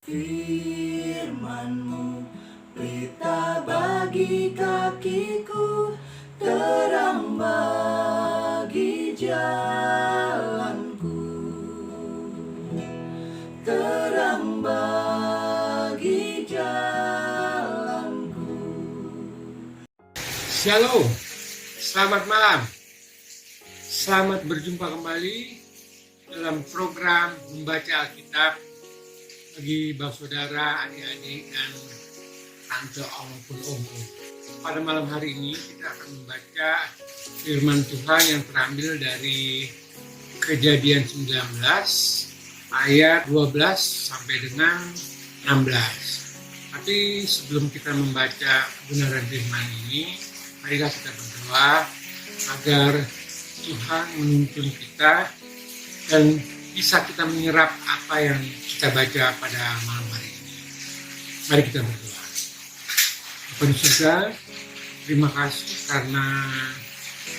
Firman-Mu, pelita bagi kakiku, terang bagi jalanku, terang bagi jalanku. Shalom, selamat malam. Selamat berjumpa kembali dalam program membaca Alkitab bagi bapak saudara, adik-adik, dan tante maupun om. Pada malam hari ini kita akan membaca firman Tuhan yang terambil dari Kejadian 19 ayat 12 sampai dengan 16. Tapi sebelum kita membaca kebenaran firman ini, marilah kita berdoa agar Tuhan menuntun kita dan bisa kita menyerap apa yang kita baca pada malam hari ini. Mari kita berdoa. Bapa di surga, terima kasih karena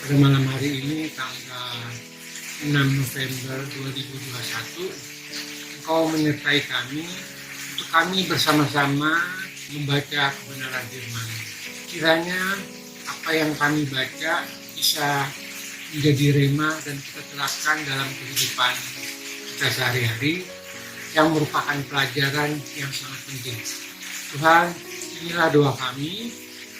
pada malam hari ini tanggal 6 November 2021 Engkau menyertai kami untuk kami bersama-sama membaca kebenaran firman. Kiranya apa yang kami baca bisa menjadi rema dan kita terapkan dalam kehidupan kita sehari-hari yang merupakan pelajaran yang sangat penting. Tuhan, inilah doa kami,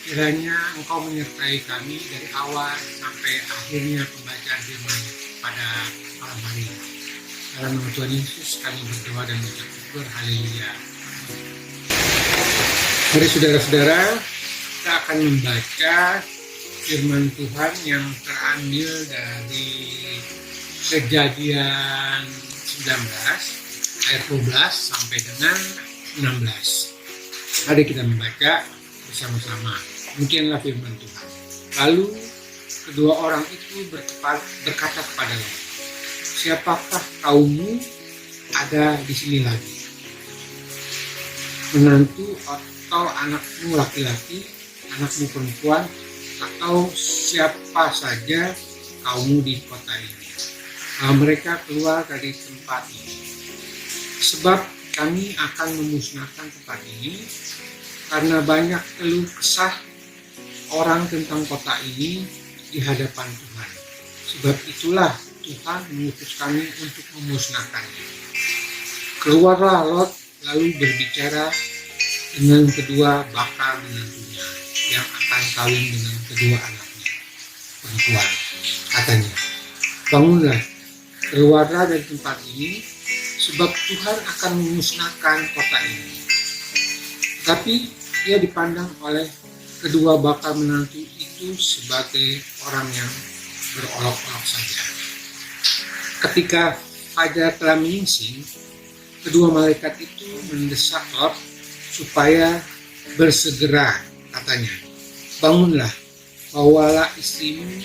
kiranya Engkau menyertai kami dari awal sampai akhirnya pembacaan firman pada malam hari ini. Dalam nama Tuhan Yesus kami berdoa dan mengucap syukur. Haleluya. Mari saudara-saudara, kita akan membaca firman Tuhan yang terambil dari Kejadian 19 ayat 12 sampai dengan 16. Mari kita membaca bersama-sama. Demikianlah firman Tuhan. Lalu kedua orang itu berkata kepadanya, "Siapakah kaummu ada di sini lagi? Menantu atau anakmu laki-laki, anakmu perempuan, atau siapa saja kaummu di kota ini?" Mereka keluar dari tempat ini. Sebab kami akan memusnahkan tempat ini karena banyak keluh kesah orang tentang kota ini di hadapan Tuhan. Sebab itulah Tuhan mengutus kami untuk memusnahkannya. Keluarlah Lot lalu berbicara dengan kedua bakal menantunya yang akan kawin dengan kedua anaknya perempuan. Katanya, "Bangunlah, keluarlah dari tempat ini, sebab Tuhan akan memusnahkan kota ini." Tetapi ia dipandang oleh kedua bakal menantu itu sebagai orang yang berolok-olok saja. Ketika fajar telah menyingsing, kedua malaikat itu mendesak Lot supaya bersegera. Katanya, "Bangunlah, bawalah istrimu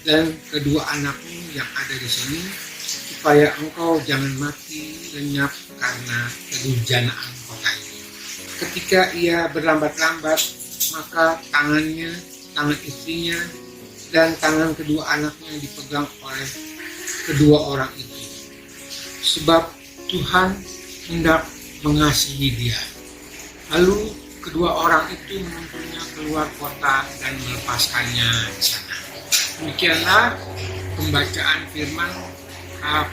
dan kedua anakmu yang ada di sini, supaya engkau jangan mati lenyap karena kehujanaan kota ini." Ketika ia berlambat-lambat, maka tangan istrinya, dan tangan kedua anaknya dipegang oleh kedua orang itu. Sebab Tuhan hendak mengasihi dia. Lalu kedua orang itu menuntunnya keluar kota dan melepaskannya di sana. Demikianlah pembacaan firman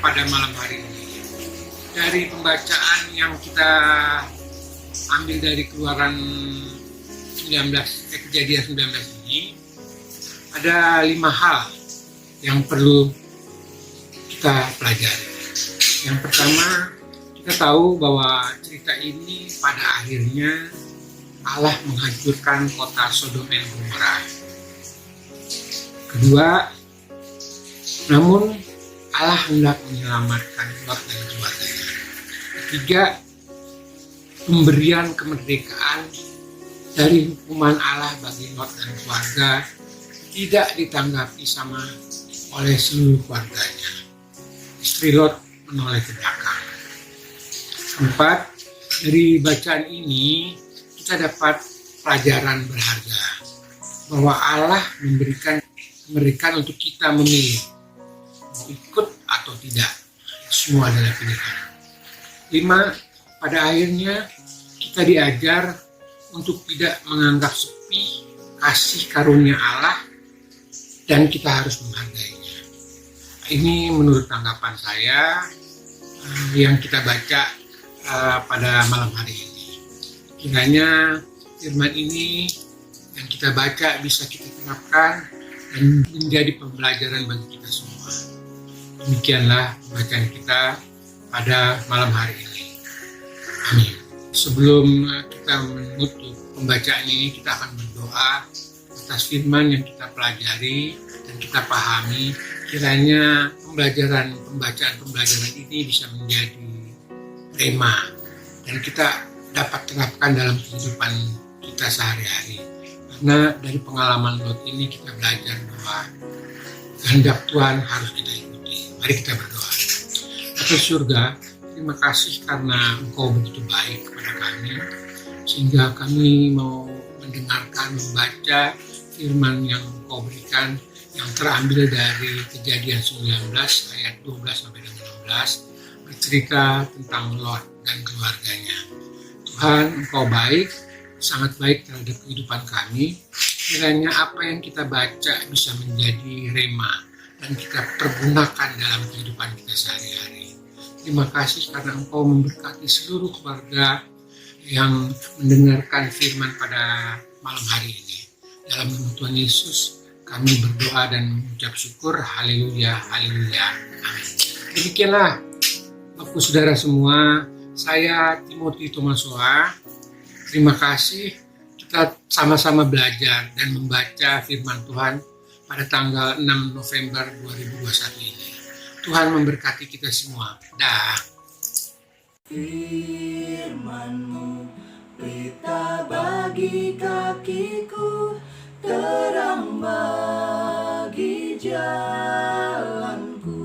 pada malam hari ini. Dari pembacaan yang kita ambil dari Keluaran 19, Kejadian 19 ini, ada 5 hal yang perlu kita pelajari. Yang pertama, kita tahu bahwa cerita ini pada akhirnya Allah menghancurkan kota Sodom dan Gomora. Kedua, namun Allah hendak menyelamatkan Lot dan keluarganya. Ketiga, pemberian kemerdekaan dari hukuman Allah bagi Lot dan keluarga tidak ditanggapi sama oleh seluruh keluarganya. Istri Lot menoleh ke belakang. Keempat, dari bacaan ini kita dapat pelajaran berharga bahwa Allah memberikan untuk kita memilih mau ikut atau tidak. Semua adalah pilihan. 5. pada akhirnya kita diajar untuk tidak menganggap sepi kasih karunia Allah dan kita harus menghargainya. Ini menurut tanggapan saya yang kita baca pada malam hari ini. Kiranya firman ini yang kita baca bisa kita terapkan dan menjadi pembelajaran bagi kita semua. Demikianlah bacaan kita pada malam hari ini. Amin. Sebelum kita menutup pembacaan ini, kita akan berdoa atas firman yang kita pelajari dan kita pahami. Kiranya pembacaan ini bisa menjadi rema dan kita dapat terapkan dalam kehidupan kita sehari-hari. Karena dari pengalaman Lot ini kita belajar bahwa kehendak Tuhan harus kita ikuti. Mari kita berdoa. Bapa surga, terima kasih karena Engkau begitu baik kepada kami, sehingga kami mau mendengarkan, membaca firman yang Engkau berikan, yang terambil dari Kejadian 19 ayat 12 sampai dengan 16, bercerita tentang Lot dan keluarganya. Tuhan, Engkau baik, sangat baik terhadap kehidupan kami. Kiranya apa yang kita baca bisa menjadi rema dan kita pergunakan dalam kehidupan kita sehari-hari. Terima kasih karena Engkau memberkati seluruh keluarga yang mendengarkan firman pada malam hari ini. Dalam nama Tuhan Yesus, kami berdoa dan mengucap syukur. Haleluya, haleluya, amin. Demikianlah Bapak Saudara semua, saya Timothy Tomasoa. Terima kasih, kita sama-sama belajar dan membaca firman Tuhan pada tanggal 6 November 2021 ini. Tuhan memberkati kita semua. Dah. Firman-Mu pelita bagi kakiku, terang bagi jalanku.